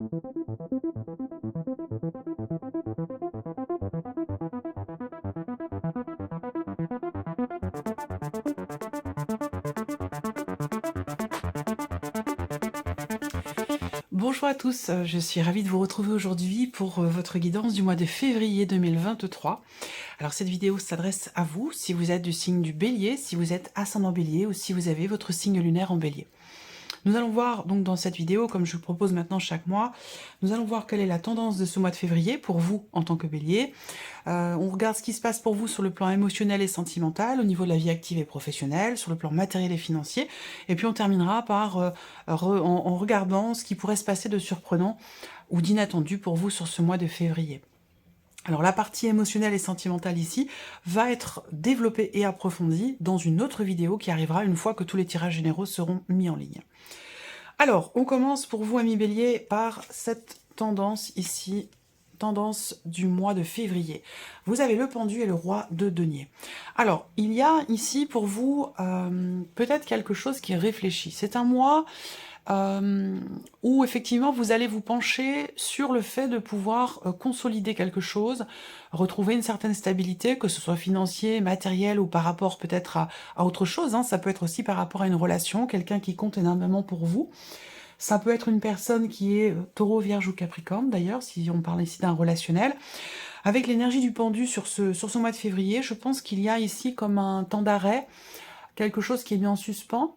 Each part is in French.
Bonjour à tous, je suis ravie de vous retrouver aujourd'hui pour votre guidance du mois de février 2023. Alors cette vidéo s'adresse à vous, si vous êtes du signe du Bélier, si vous êtes ascendant Bélier ou si vous avez votre signe lunaire en Bélier. Nous allons voir donc dans cette vidéo, comme je le propose maintenant chaque mois, nous allons voir quelle est la tendance de ce mois de février pour vous en tant que Bélier. On regarde ce qui se passe pour vous sur le plan émotionnel et sentimental, au niveau de la vie active et professionnelle, sur le plan matériel et financier, et puis on terminera par en regardant ce qui pourrait se passer de surprenant ou d'inattendu pour vous sur ce mois de février. Alors la partie émotionnelle et sentimentale ici va être développée et approfondie dans une autre vidéo qui arrivera une fois que tous les tirages généraux seront mis en ligne. Alors, on commence pour vous, amis Bélier, par cette tendance ici, tendance du mois de février. Vous avez le pendu et le roi de denier. Alors, il y a ici pour vous peut-être quelque chose qui réfléchit. C'est un mois où effectivement vous allez vous pencher sur le fait de pouvoir consolider quelque chose, retrouver une certaine stabilité, que ce soit financier, matériel ou par rapport peut-être à autre chose, hein. Ça peut être aussi par rapport à une relation, quelqu'un qui compte énormément pour vous. Ça peut être une personne qui est taureau, vierge ou capricorne d'ailleurs, si on parle ici d'un relationnel. Avec l'énergie du pendu sur ce mois de février, je pense qu'il y a ici comme un temps d'arrêt, quelque chose qui est mis en suspens.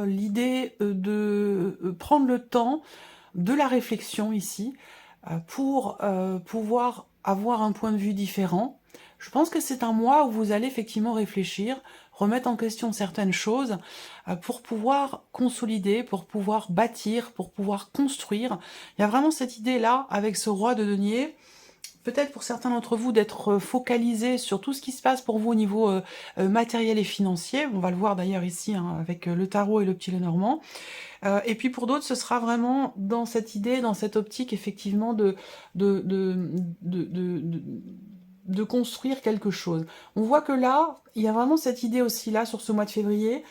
L'idée de prendre le temps de la réflexion ici pour pouvoir avoir un point de vue différent. Je pense que c'est un mois où vous allez effectivement réfléchir, remettre en question certaines choses pour pouvoir consolider, pour pouvoir bâtir, pour pouvoir construire. Il y a vraiment cette idée-là avec ce roi de denier. Peut-être pour certains d'entre vous d'être focalisé sur tout ce qui se passe pour vous au niveau matériel et financier. On va le voir d'ailleurs ici hein, avec le tarot et le petit Lenormand. Et puis pour d'autres, ce sera vraiment dans cette idée, dans cette optique effectivement de construire quelque chose. On voit que là, il y a vraiment cette idée aussi là sur ce mois de février,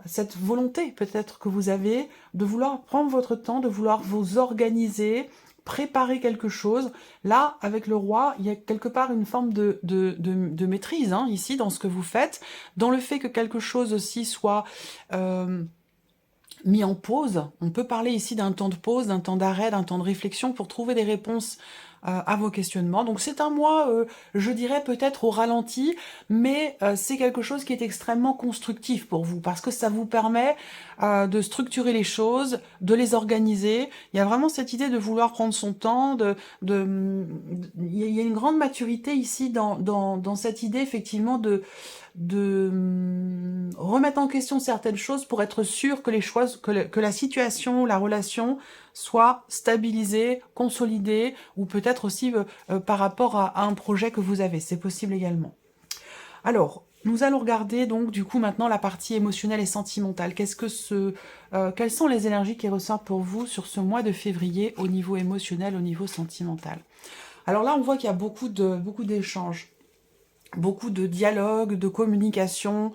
cette volonté peut-être que vous avez de vouloir prendre votre temps, de vouloir vous organiser, préparer quelque chose. Là, avec le roi, il y a quelque part une forme de maîtrise, hein, ici, dans ce que vous faites, dans le fait que quelque chose aussi soit mis en pause. On peut parler ici d'un temps de pause, d'un temps d'arrêt, d'un temps de réflexion pour trouver des réponses à vos questionnements. Donc c'est un mois, je dirais peut-être au ralenti, mais c'est quelque chose qui est extrêmement constructif pour vous, parce que ça vous permet de structurer les choses, de les organiser. Il y a vraiment cette idée de vouloir prendre son temps, il y a une grande maturité ici dans cette idée effectivement de remettre en question certaines choses pour être sûr que les choses, que la situation, la relation soit stabilisée, consolidée, ou peut-être aussi par rapport à un projet que vous avez. C'est possible également. Alors, nous allons regarder donc du coup maintenant la partie émotionnelle et sentimentale. Quelles sont les énergies qui ressortent pour vous sur ce mois de février au niveau émotionnel, au niveau sentimental? Alors là, on voit qu'il y a beaucoup d'échanges. Beaucoup de dialogue, de communication.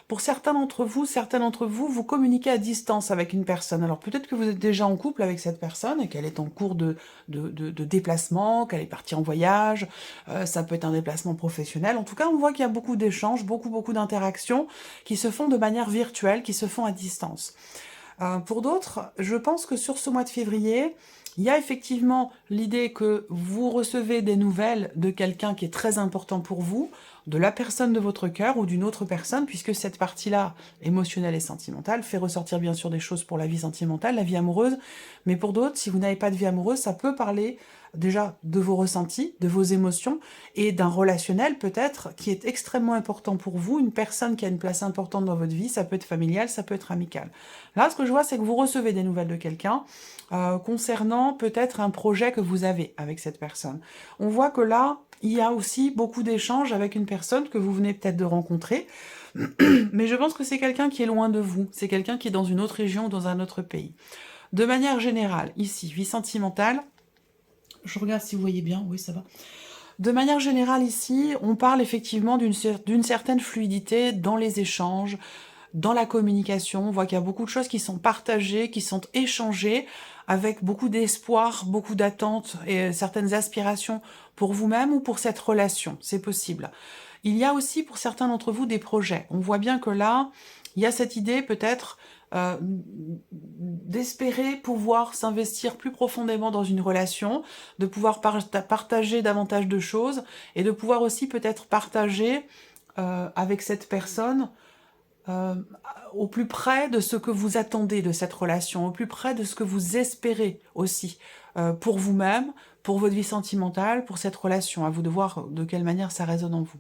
Pour certains d'entre vous, vous communiquez à distance avec une personne. Alors peut-être que vous êtes déjà en couple avec cette personne et qu'elle est en cours de déplacement, qu'elle est partie en voyage, ça peut être un déplacement professionnel. En tout cas, on voit qu'il y a beaucoup d'échanges, beaucoup d'interactions qui se font de manière virtuelle, qui se font à distance. Pour d'autres, je pense que sur ce mois de février, il y a effectivement l'idée que vous recevez des nouvelles de quelqu'un qui est très important pour vous, de la personne de votre cœur ou d'une autre personne, puisque cette partie-là, émotionnelle et sentimentale, fait ressortir bien sûr des choses pour la vie sentimentale, la vie amoureuse, mais pour d'autres, si vous n'avez pas de vie amoureuse, ça peut parler déjà de vos ressentis, de vos émotions, et d'un relationnel peut-être qui est extrêmement important pour vous, une personne qui a une place importante dans votre vie, ça peut être familial, ça peut être amical. Là, ce que je vois, c'est que vous recevez des nouvelles de quelqu'un, concernant peut-être un projet que vous avez avec cette personne. On voit que là, il y a aussi beaucoup d'échanges avec une personne que vous venez peut-être de rencontrer, mais je pense que c'est quelqu'un qui est loin de vous, c'est quelqu'un qui est dans une autre région ou dans un autre pays. De manière générale, ici, vie sentimentale, je regarde si vous voyez bien, oui ça va. De manière générale ici, on parle effectivement d'une certaine fluidité dans les échanges, dans la communication. On voit qu'il y a beaucoup de choses qui sont partagées, qui sont échangées, avec beaucoup d'espoir, beaucoup d'attentes et certaines aspirations pour vous-même ou pour cette relation, c'est possible. Il y a aussi pour certains d'entre vous des projets. On voit bien que là, il y a cette idée peut-être d'espérer pouvoir s'investir plus profondément dans une relation, de pouvoir partager davantage de choses et de pouvoir aussi peut-être partager avec cette personne au plus près de ce que vous attendez de cette relation, au plus près de ce que vous espérez aussi pour vous-même, pour votre vie sentimentale, pour cette relation. À vous de voir de quelle manière ça résonne en vous.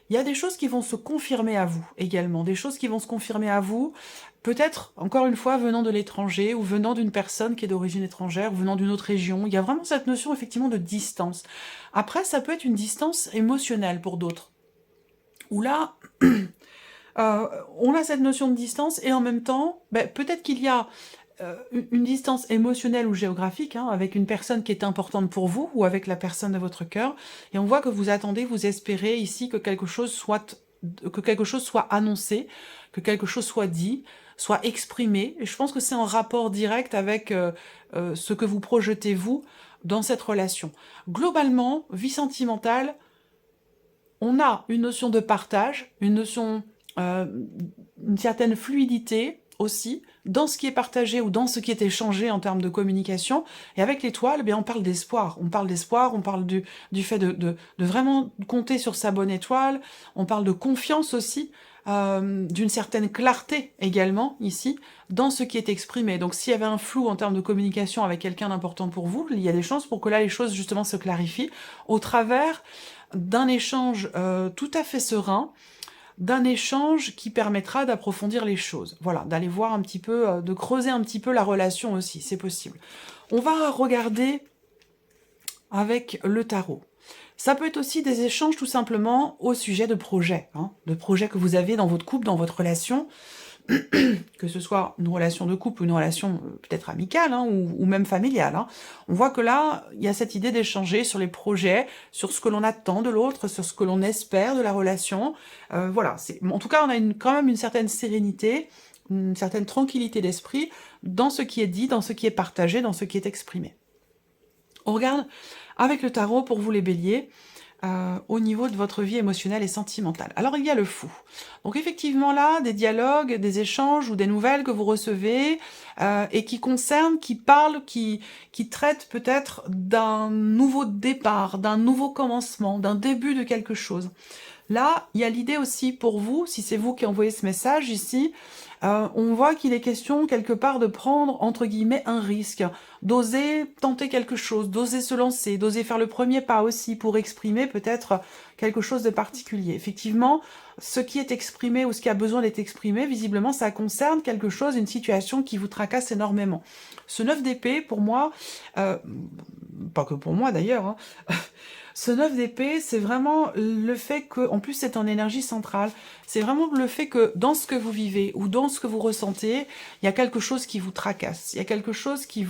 Il y a des choses qui vont se confirmer à vous également, des choses qui vont se confirmer à vous, peut-être, encore une fois, venant de l'étranger, ou venant d'une personne qui est d'origine étrangère, ou venant d'une autre région. Il y a vraiment cette notion, effectivement, de distance. Après, ça peut être une distance émotionnelle pour d'autres. Où là, on a cette notion de distance, et en même temps, peut-être qu'il y a une distance émotionnelle ou géographique, hein, avec une personne qui est importante pour vous, ou avec la personne de votre cœur, et on voit que vous attendez, vous espérez ici que quelque chose soit annoncé, que quelque chose soit dit, soit exprimé, et je pense que c'est en rapport direct avec ce que vous projetez, vous, dans cette relation. Globalement, vie sentimentale, on a une notion de partage, une notion, une certaine fluidité, aussi, dans ce qui est partagé ou dans ce qui est échangé en termes de communication. Et avec l'étoile, eh bien, on parle d'espoir. On parle d'espoir, on parle du fait de vraiment compter sur sa bonne étoile. On parle de confiance aussi, d'une certaine clarté également, ici, dans ce qui est exprimé. Donc s'il y avait un flou en termes de communication avec quelqu'un d'important pour vous, il y a des chances pour que là, les choses, justement, se clarifient au travers d'un échange tout à fait serein, d'un échange qui permettra d'approfondir les choses. Voilà, d'aller voir un petit peu, de creuser un petit peu la relation aussi, c'est possible. On va regarder avec le tarot. Ça peut être aussi des échanges tout simplement au sujet de projets, hein, de projets que vous avez dans votre couple, dans votre relation, que ce soit une relation de couple ou une relation peut-être amicale, hein, ou même familiale. Hein. On voit que là, il y a cette idée d'échanger sur les projets, sur ce que l'on attend de l'autre, sur ce que l'on espère de la relation. Voilà, en tout cas, on a quand même une certaine sérénité, une certaine tranquillité d'esprit dans ce qui est dit, dans ce qui est partagé, dans ce qui est exprimé. On regarde avec le tarot pour vous les béliers, au niveau de votre vie émotionnelle et sentimentale. Alors il y a le fou. Donc effectivement là, des dialogues, des échanges ou des nouvelles que vous recevez et qui concernent, qui parlent, qui traitent peut-être d'un nouveau départ, d'un nouveau commencement, d'un début de quelque chose. Là, il y a l'idée aussi pour vous, si c'est vous qui envoyez ce message ici, on voit qu'il est question quelque part de prendre, entre guillemets, un risque, d'oser tenter quelque chose, d'oser se lancer, d'oser faire le premier pas aussi pour exprimer peut-être quelque chose de particulier. Effectivement, ce qui est exprimé ou ce qui a besoin d'être exprimé, visiblement, ça concerne quelque chose, une situation qui vous tracasse énormément. Ce 9 d'épée, pour moi, pas que pour moi d'ailleurs, hein, ce 9 d'épée, c'est vraiment le fait que, en plus c'est en énergie centrale, c'est vraiment le fait que dans ce que vous vivez ou dans ce que vous ressentez, il y a quelque chose qui vous tracasse, il y a quelque chose qui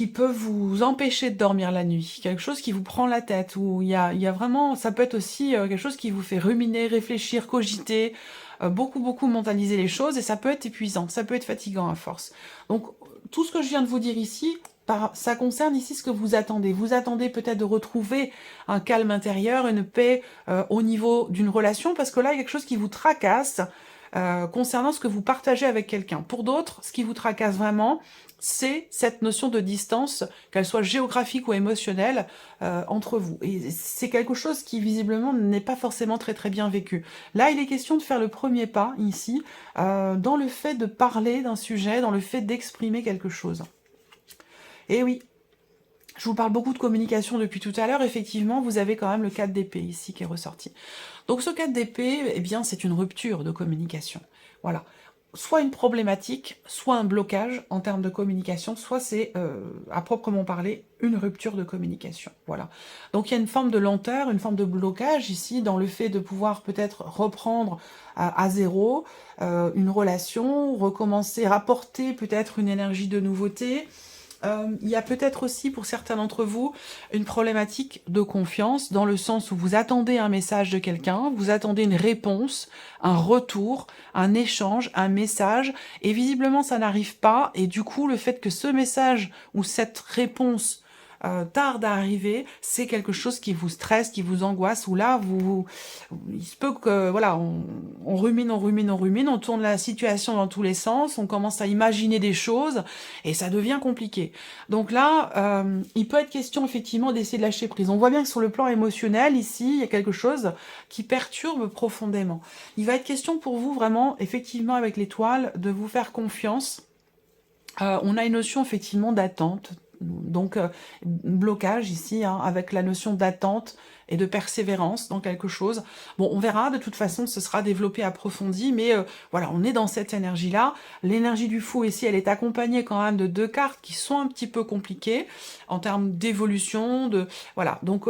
peut vous empêcher de dormir la nuit, quelque chose qui vous prend la tête, ou il y a vraiment, ça peut être aussi quelque chose qui vous fait ruminer, réfléchir, cogiter, beaucoup mentaliser les choses, et ça peut être épuisant, ça peut être fatigant à force. Donc tout ce que je viens de vous dire ici, ça concerne ici ce que vous attendez. Vous attendez peut-être de retrouver un calme intérieur, une paix au niveau d'une relation, parce que là, il y a quelque chose qui vous tracasse concernant ce que vous partagez avec quelqu'un. Pour d'autres, ce qui vous tracasse vraiment, c'est cette notion de distance, qu'elle soit géographique ou émotionnelle, entre vous. Et c'est quelque chose qui, visiblement, n'est pas forcément très bien vécu. Là, il est question de faire le premier pas, ici, dans le fait de parler d'un sujet, dans le fait d'exprimer quelque chose. Et oui, je vous parle beaucoup de communication depuis tout à l'heure. Effectivement, vous avez quand même le 4 d'épée ici qui est ressorti. Donc ce 4 d'épée, eh bien, c'est une rupture de communication. Voilà. Soit une problématique, soit un blocage en termes de communication, soit c'est, à proprement parler, une rupture de communication. Voilà. Donc il y a une forme de lenteur, une forme de blocage ici dans le fait de pouvoir peut-être reprendre à zéro une relation, recommencer, rapporter peut-être une énergie de nouveauté, Il y a peut-être aussi pour certains d'entre vous une problématique de confiance dans le sens où vous attendez un message de quelqu'un, vous attendez une réponse, un retour, un échange, un message et visiblement ça n'arrive pas et du coup le fait que ce message ou cette réponse tarde à arriver, c'est quelque chose qui vous stresse, qui vous angoisse, ou là, il se peut que, voilà, on rumine, on rumine, on rumine, on tourne la situation dans tous les sens, on commence à imaginer des choses, et ça devient compliqué. Donc là, il peut être question, effectivement, d'essayer de lâcher prise. On voit bien que sur le plan émotionnel, ici, il y a quelque chose qui perturbe profondément. Il va être question pour vous, vraiment, effectivement, avec l'étoile, de vous faire confiance. On a une notion, effectivement, d'attente, donc, blocage ici, hein, avec la notion d'attente et de persévérance dans quelque chose. Bon, on verra, de toute façon, ce sera développé, approfondi, mais voilà, on est dans cette énergie-là. L'énergie du fou, ici, elle est accompagnée quand même de 2 cartes qui sont un petit peu compliquées en termes d'évolution, de... Voilà, donc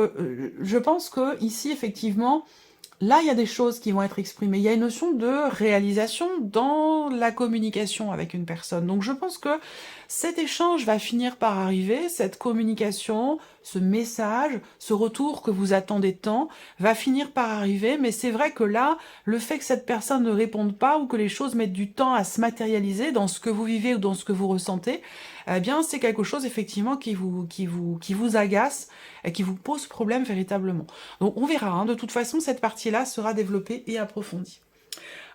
je pense que ici, effectivement, là, il y a des choses qui vont être exprimées. Il y a une notion de réalisation dans la communication avec une personne. Donc je pense que cet échange va finir par arriver, cette communication, ce message, ce retour que vous attendez tant, va finir par arriver. Mais c'est vrai que là, le fait que cette personne ne réponde pas ou que les choses mettent du temps à se matérialiser dans ce que vous vivez ou dans ce que vous ressentez, eh bien c'est quelque chose effectivement qui vous agace et qui vous pose problème véritablement. Donc on verra, hein. De toute façon, cette partie-là sera développée et approfondie.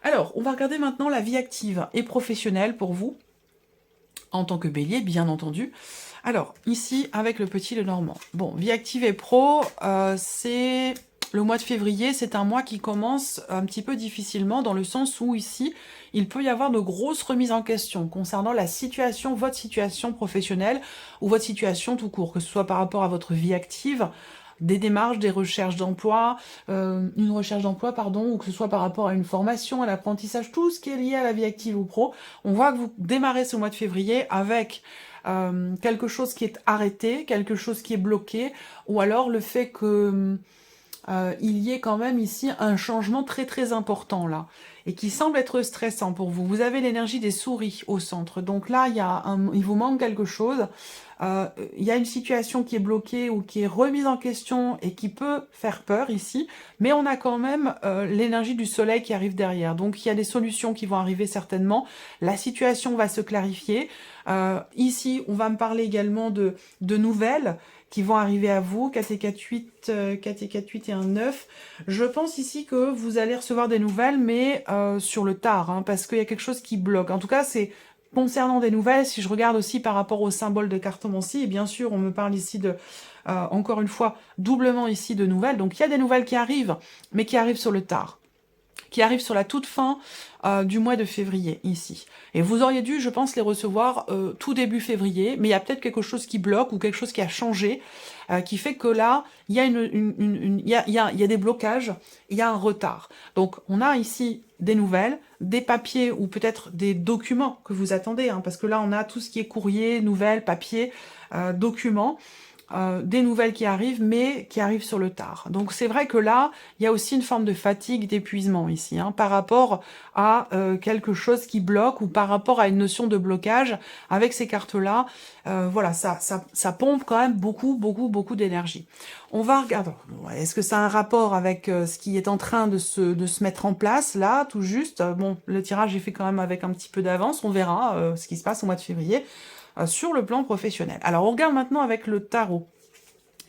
Alors, on va regarder maintenant la vie active et professionnelle pour vous, en tant que bélier, bien entendu. Alors, ici, avec le petit Lenormand. Bon, vie active et pro, c'est... Le mois de février, c'est un mois qui commence un petit peu difficilement, dans le sens où, ici, il peut y avoir de grosses remises en question concernant la situation, votre situation professionnelle, ou votre situation tout court, que ce soit par rapport à votre vie active, des démarches, des recherches d'emploi, une recherche d'emploi, pardon, ou que ce soit par rapport à une formation, à l'apprentissage, tout ce qui est lié à la vie active ou pro. On voit que vous démarrez ce mois de février avec quelque chose qui est arrêté, quelque chose qui est bloqué, ou alors le fait que il y ait quand même ici un changement très très important là, et qui semble être stressant pour vous. Vous avez l'énergie des souris au centre, donc là il vous manque quelque chose. Il y a une situation qui est bloquée ou qui est remise en question et qui peut faire peur ici, mais on a quand même l'énergie du soleil qui arrive derrière. Donc il y a des solutions qui vont arriver certainement, la situation va se clarifier. Ici, on va me parler également de nouvelles qui vont arriver à vous, 4 et 4, 8, 4 et 4, 8 et un 9. Je pense ici que vous allez recevoir des nouvelles, mais sur le tard, hein, parce qu'il y a quelque chose qui bloque. En tout cas, c'est concernant des nouvelles, si je regarde aussi par rapport au symbole de cartomancie, et bien sûr, on me parle ici de, encore une fois, doublement ici de nouvelles. Donc, il y a des nouvelles qui arrivent, mais qui arrivent sur le tard, qui arrivent sur la toute fin du mois de février, ici. Et vous auriez dû, je pense, les recevoir tout début février, mais il y a peut-être quelque chose qui bloque ou quelque chose qui a changé, qui fait que là, il y a, il y a des blocages, il y a un retard. Donc, on a ici des nouvelles, des papiers ou peut-être des documents que vous attendez, hein, parce que là, on a tout ce qui est courrier, nouvelles, papiers, documents, des nouvelles qui arrivent, mais qui arrivent sur le tard. Donc c'est vrai que là, il y a aussi une forme de fatigue, d'épuisement ici, hein, par rapport à quelque chose qui bloque ou par rapport à une notion de blocage. Avec ces cartes-là, voilà, ça pompe quand même beaucoup d'énergie. On va regarder, est-ce que ça a un rapport avec ce qui est en train de se mettre en place, là, tout juste. Bon, le tirage est fait quand même avec un petit peu d'avance, on verra ce qui se passe au mois de février. Sur le plan professionnel. Alors, on regarde maintenant avec le tarot,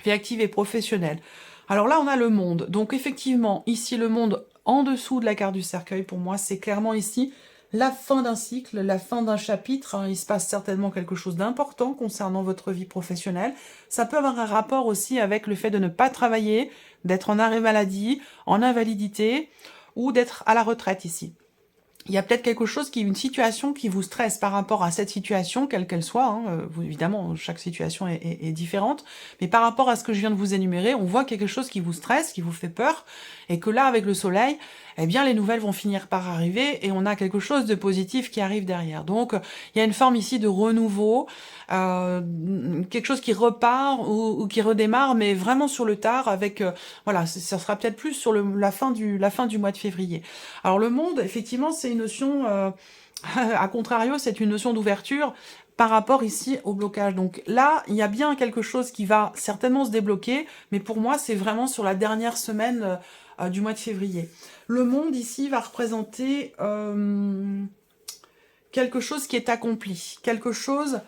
vie active et professionnelle. Alors là, on a le monde. Donc, effectivement, ici, le monde en dessous de la carte du cercueil, pour moi, c'est clairement ici la fin d'un cycle, la fin d'un chapitre. Hein. Il se passe certainement quelque chose d'important concernant votre vie professionnelle. Ça peut avoir un rapport aussi avec le fait de ne pas travailler, d'être en arrêt maladie, en invalidité, ou d'être à la retraite ici. Il y a peut-être quelque chose une situation qui vous stresse par rapport à cette situation, quelle qu'elle soit. Hein. Évidemment, chaque situation est différente. Mais par rapport à ce que je viens de vous énumérer, on voit quelque chose qui vous stresse, qui vous fait peur. Et que là, avec le soleil, eh bien, les nouvelles vont finir par arriver et on a quelque chose de positif qui arrive derrière. Donc, il y a une forme ici de renouveau, quelque chose qui repart ou qui redémarre, mais vraiment sur le tard avec, voilà, ça sera peut-être plus sur la fin du mois de février. Alors, le monde, effectivement, c'est une notion... à contrario, c'est une notion d'ouverture, par rapport ici au blocage. Donc là, il y a bien quelque chose qui va certainement se débloquer, mais pour moi, c'est vraiment sur la dernière semaine du mois de février. Le monde ici va représenter quelque chose qui est accompli, quelque chose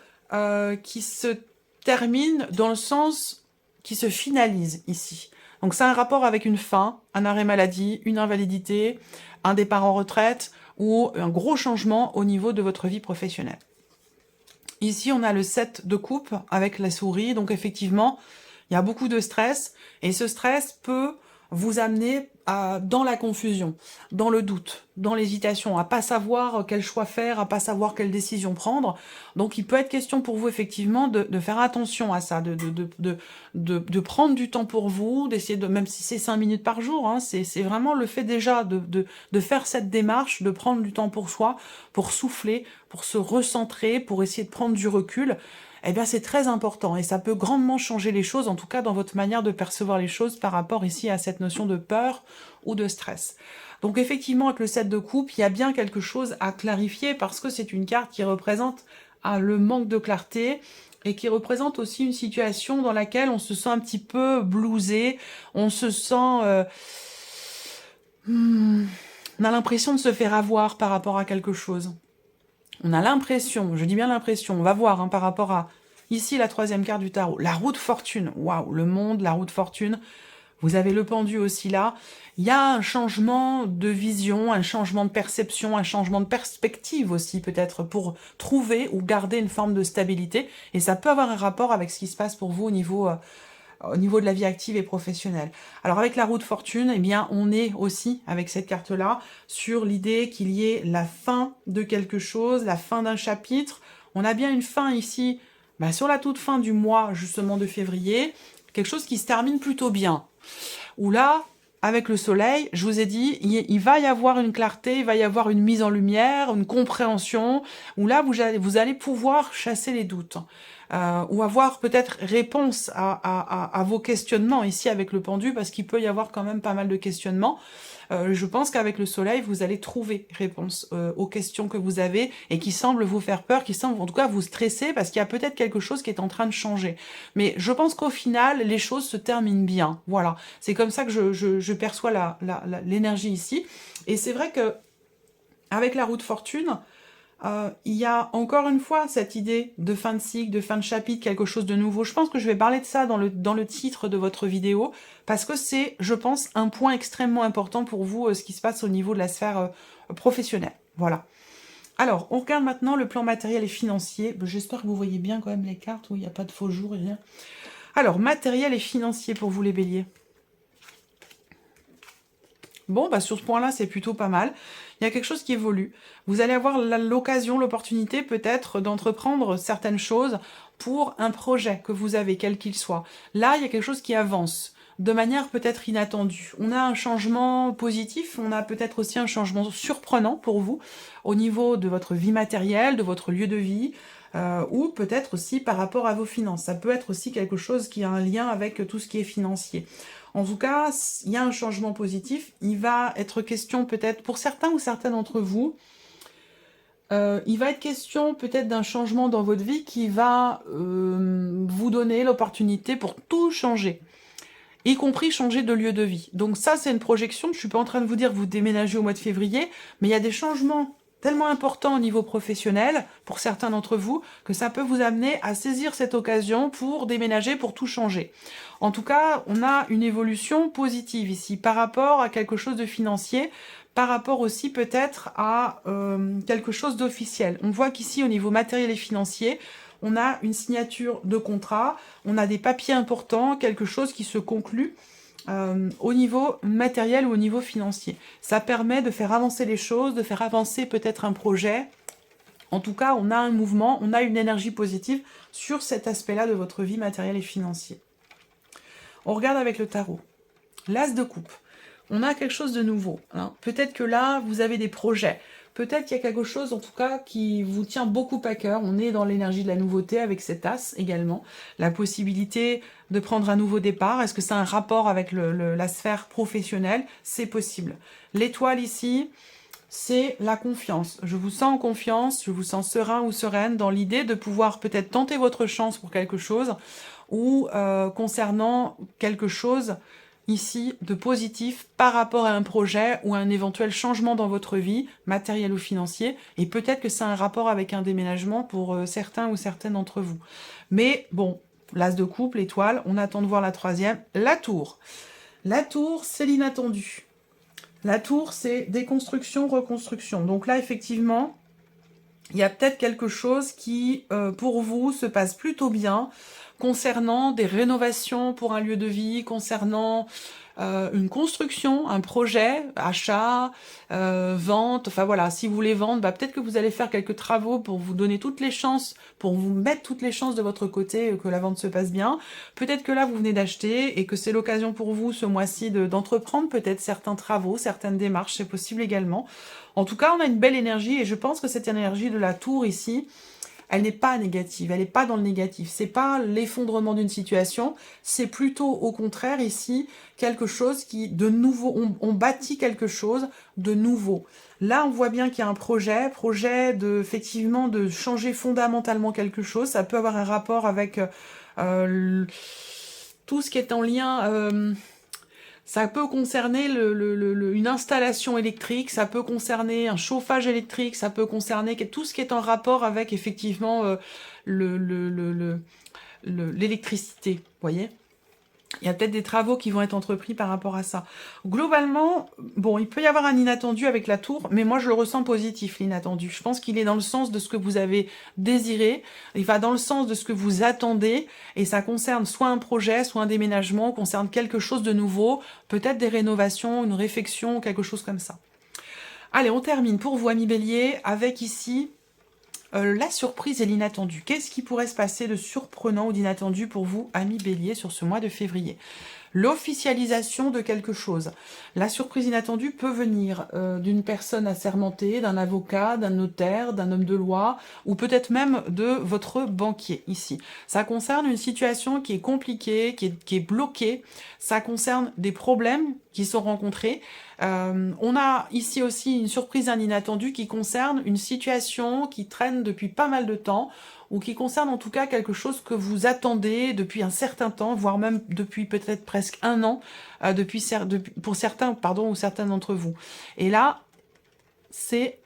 qui se termine dans le sens qui se finalise ici. Donc c'est un rapport avec une fin, un arrêt maladie, une invalidité, un départ en retraite ou un gros changement au niveau de votre vie professionnelle. Ici, on a le 7 de coupe avec la souris. Donc, effectivement, il y a beaucoup de stress. Et ce stress peut vous amener dans la confusion, dans le doute, dans l'hésitation, à pas savoir quel choix faire, à pas savoir quelle décision prendre. Donc, il peut être question pour vous, effectivement, de faire attention à ça, de prendre du temps pour vous, d'essayer de, même si c'est 5 minutes par jour, hein, c'est vraiment le fait déjà de faire cette démarche, de prendre du temps pour soi, pour souffler, pour se recentrer, pour essayer de prendre du recul. Eh bien, c'est très important et ça peut grandement changer les choses, en tout cas dans votre manière de percevoir les choses par rapport ici à cette notion de peur ou de stress. Donc effectivement, avec le 7 de coupe, il y a bien quelque chose à clarifier parce que c'est une carte qui représente le manque de clarté et qui représente aussi une situation dans laquelle on se sent un petit peu blousé, on se sent... on a l'impression de se faire avoir par rapport à quelque chose. On a l'impression, je dis bien l'impression, on va voir hein, par rapport à, ici la troisième carte du tarot, la roue de fortune, waouh, le monde, la roue de fortune, vous avez le pendu aussi là, il y a un changement de vision, un changement de perception, un changement de perspective aussi peut-être pour trouver ou garder une forme de stabilité, et ça peut avoir un rapport avec ce qui se passe pour vous au niveau de la vie active et professionnelle. Alors avec la roue de fortune, eh bien on est aussi, avec cette carte-là, sur l'idée qu'il y ait la fin de quelque chose, la fin d'un chapitre. On a bien une fin ici, sur la toute fin du mois justement de février, quelque chose qui se termine plutôt bien. Où là, avec le soleil, je vous ai dit, il va y avoir une clarté, il va y avoir une mise en lumière, une compréhension, où là, vous allez pouvoir chasser les doutes. Ou avoir peut-être réponse à vos questionnements ici avec le pendu, parce qu'il peut y avoir quand même pas mal de questionnements. Je pense qu'avec le soleil, vous allez trouver réponse aux questions que vous avez et qui semblent vous faire peur, qui semblent en tout cas vous stresser, parce qu'il y a peut-être quelque chose qui est en train de changer. Mais je pense qu'au final, les choses se terminent bien. Voilà, c'est comme ça que je perçois l'énergie ici. Et c'est vrai que avec la roue de fortune, il y a encore une fois cette idée de fin de cycle, de fin de chapitre, quelque chose de nouveau. Je pense que je vais parler de ça dans le titre de votre vidéo, parce que c'est, je pense, un point extrêmement important pour vous, ce qui se passe au niveau de la sphère professionnelle. Voilà. Alors, on regarde maintenant le plan matériel et financier. J'espère que vous voyez bien quand même les cartes, où il n'y a pas de faux jours et rien. Alors, matériel et financier pour vous les béliers. Bon, sur ce point-là, c'est plutôt pas mal. Il y a quelque chose qui évolue. Vous allez avoir l'occasion, l'opportunité peut-être d'entreprendre certaines choses pour un projet que vous avez, quel qu'il soit. Là, il y a quelque chose qui avance de manière peut-être inattendue. On a un changement positif, on a peut-être aussi un changement surprenant pour vous au niveau de votre vie matérielle, de votre lieu de vie, ou peut-être aussi par rapport à vos finances. Ça peut être aussi quelque chose qui a un lien avec tout ce qui est financier. En tout cas, il y a un changement positif. Il va être question peut-être, pour certains ou certaines d'entre vous, il va être question peut-être d'un changement dans votre vie qui va vous donner l'opportunité pour tout changer, y compris changer de lieu de vie. Donc ça, c'est une projection. Je ne suis pas en train de vous dire que vous déménagez au mois de février, mais il y a des changements tellement importants au niveau professionnel, pour certains d'entre vous, que ça peut vous amener à saisir cette occasion pour déménager, pour tout changer. En tout cas, on a une évolution positive ici, par rapport à quelque chose de financier, par rapport aussi peut-être à quelque chose d'officiel. On voit qu'ici, au niveau matériel et financier, on a une signature de contrat, on a des papiers importants, quelque chose qui se conclut au niveau matériel ou au niveau financier. Ça permet de faire avancer les choses, de faire avancer peut-être un projet. En tout cas, on a un mouvement, on a une énergie positive sur cet aspect-là de votre vie matérielle et financière. On regarde avec le tarot. L'as de coupe. On a quelque chose de nouveau. Hein. Peut-être que là, vous avez des projets. Peut-être qu'il y a quelque chose, en tout cas, qui vous tient beaucoup à cœur. On est dans l'énergie de la nouveauté avec cet as également. La possibilité de prendre un nouveau départ. Est-ce que c'est un rapport avec la sphère professionnelle? C'est possible. L'étoile ici, c'est la confiance. Je vous sens en confiance, je vous sens serein ou sereine dans l'idée de pouvoir peut-être tenter votre chance pour quelque chose ou concernant quelque chose ici de positif par rapport à un projet ou à un éventuel changement dans votre vie, matériel ou financier, et peut-être que c'est un rapport avec un déménagement pour certains ou certaines d'entre vous. Mais bon, l'as de coupe, l'étoile, on attend de voir la troisième, la tour. La tour, c'est l'inattendu. La tour, c'est déconstruction, reconstruction. Donc là, effectivement, il y a peut-être quelque chose qui, pour vous, se passe plutôt bien concernant des rénovations pour un lieu de vie, concernant une construction, un projet, achat, vente, enfin voilà, si vous voulez vendre, bah, peut-être que vous allez faire quelques travaux pour vous donner toutes les chances, pour vous mettre toutes les chances de votre côté, que la vente se passe bien. Peut-être que là, vous venez d'acheter et que c'est l'occasion pour vous, ce mois-ci, d'entreprendre peut-être certains travaux, certaines démarches, c'est possible également. En tout cas, on a une belle énergie et je pense que cette énergie de la tour ici, elle n'est pas négative, elle n'est pas dans le négatif. C'est pas l'effondrement d'une situation, c'est plutôt au contraire ici quelque chose qui, de nouveau, on bâtit quelque chose de nouveau. Là, on voit bien qu'il y a un projet de, effectivement, de changer fondamentalement quelque chose. Ça peut avoir un rapport avec tout ce qui est en lien... ça peut concerner une installation électrique, ça peut concerner un chauffage électrique, ça peut concerner tout ce qui est en rapport avec effectivement l'électricité, vous voyez. Il y a peut-être des travaux qui vont être entrepris par rapport à ça. Globalement, bon, il peut y avoir un inattendu avec la tour, mais moi je le ressens positif, l'inattendu. Je pense qu'il est dans le sens de ce que vous avez désiré, il va dans le sens de ce que vous attendez, et ça concerne soit un projet, soit un déménagement, concerne quelque chose de nouveau, peut-être des rénovations, une réfection, quelque chose comme ça. Allez, on termine pour vous, amis Bélier, avec ici... la surprise et l'inattendu. Qu'est-ce qui pourrait se passer de surprenant ou d'inattendu pour vous, amis Bélier, sur ce mois de février? L'officialisation de quelque chose. La surprise inattendue peut venir d'une personne assermentée, d'un avocat, d'un notaire, d'un homme de loi, ou peut-être même de votre banquier, ici. Ça concerne une situation qui est compliquée, qui est bloquée. Ça concerne des problèmes qui sont rencontrés. On a ici aussi une surprise inattendue qui concerne une situation qui traîne depuis pas mal de temps, ou qui concerne en tout cas quelque chose que vous attendez depuis un certain temps, voire même depuis peut-être presque un an, pour certains, pardon, ou certains d'entre vous. Et là, c'est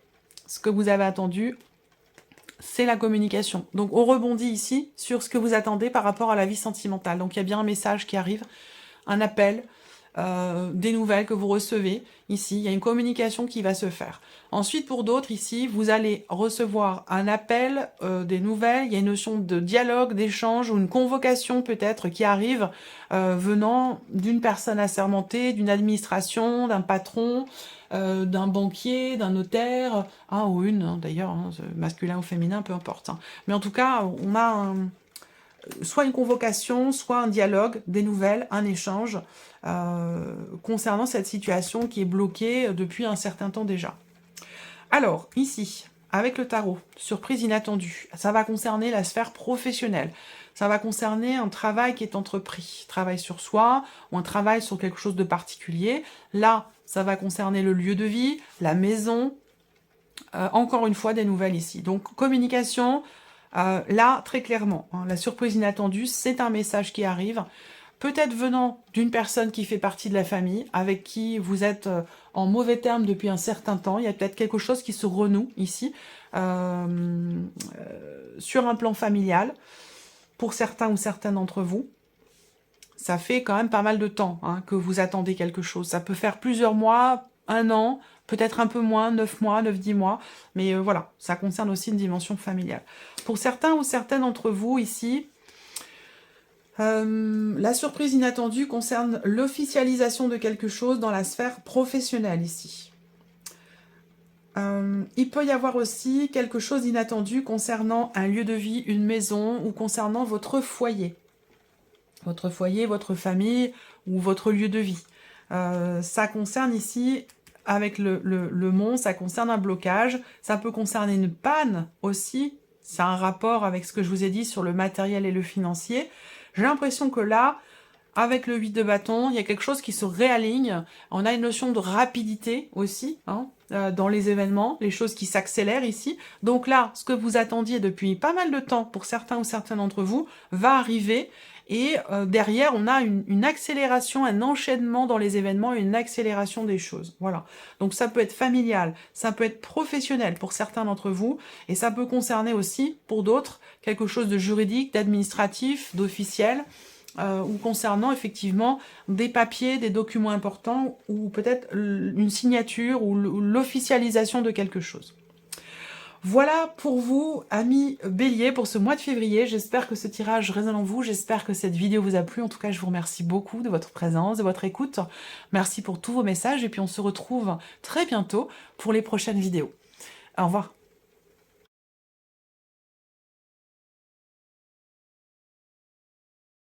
ce que vous avez attendu, c'est la communication. Donc on rebondit ici sur ce que vous attendez par rapport à la vie sentimentale. Donc il y a bien un message qui arrive, un appel, des nouvelles que vous recevez. Ici, il y a une communication qui va se faire. Ensuite, pour d'autres, ici, vous allez recevoir un appel, des nouvelles. Il y a une notion de dialogue, d'échange ou une convocation peut-être qui arrive venant d'une personne assermentée, d'une administration, d'un patron, d'un banquier, d'un notaire, un ou une, d'ailleurs, masculin ou féminin, peu importe. Mais en tout cas, on a soit une convocation, soit un dialogue, des nouvelles, un échange concernant cette situation qui est bloquée depuis un certain temps déjà. Alors, ici, avec le tarot, surprise inattendue, ça va concerner la sphère professionnelle. Ça va concerner un travail qui est entrepris, travail sur soi, ou un travail sur quelque chose de particulier. Là, ça va concerner le lieu de vie, la maison, encore une fois, des nouvelles ici. Donc, communication, là, très clairement, la surprise inattendue, c'est un message qui arrive, peut-être venant d'une personne qui fait partie de la famille, avec qui vous êtes en mauvais termes depuis un certain temps. Il y a peut-être quelque chose qui se renoue ici, sur un plan familial, pour certains ou certaines d'entre vous. Ça fait quand même pas mal de temps que vous attendez quelque chose. Ça peut faire plusieurs mois, un an, peut-être un peu moins, 9 mois, 9-10 mois, mais voilà, ça concerne aussi une dimension familiale. Pour certains ou certaines d'entre vous ici, la surprise inattendue concerne l'officialisation de quelque chose dans la sphère professionnelle ici. Il peut y avoir aussi quelque chose d'inattendu concernant un lieu de vie, une maison, ou concernant votre foyer. Votre foyer, votre famille, ou votre lieu de vie. Ça concerne ici, avec le mont, ça concerne un blocage, ça peut concerner une panne aussi, c'est un rapport avec ce que je vous ai dit sur le matériel et le financier. J'ai l'impression que là, avec le 8 de bâton, il y a quelque chose qui se réaligne. On a une notion de rapidité aussi, dans les événements, les choses qui s'accélèrent ici. Donc là, ce que vous attendiez depuis pas mal de temps pour certains ou certaines d'entre vous va arriver. Et derrière, on a une accélération, un enchaînement dans les événements et une accélération des choses. Voilà. Donc ça peut être familial, ça peut être professionnel pour certains d'entre vous, et ça peut concerner aussi, pour d'autres, quelque chose de juridique, d'administratif, d'officiel, ou concernant effectivement des papiers, des documents importants, ou peut-être une signature, ou l'officialisation de quelque chose. Voilà pour vous, amis Bélier, pour ce mois de février. J'espère que ce tirage résonne en vous. J'espère que cette vidéo vous a plu. En tout cas, je vous remercie beaucoup de votre présence, de votre écoute. Merci pour tous vos messages. Et puis, on se retrouve très bientôt pour les prochaines vidéos. Au revoir.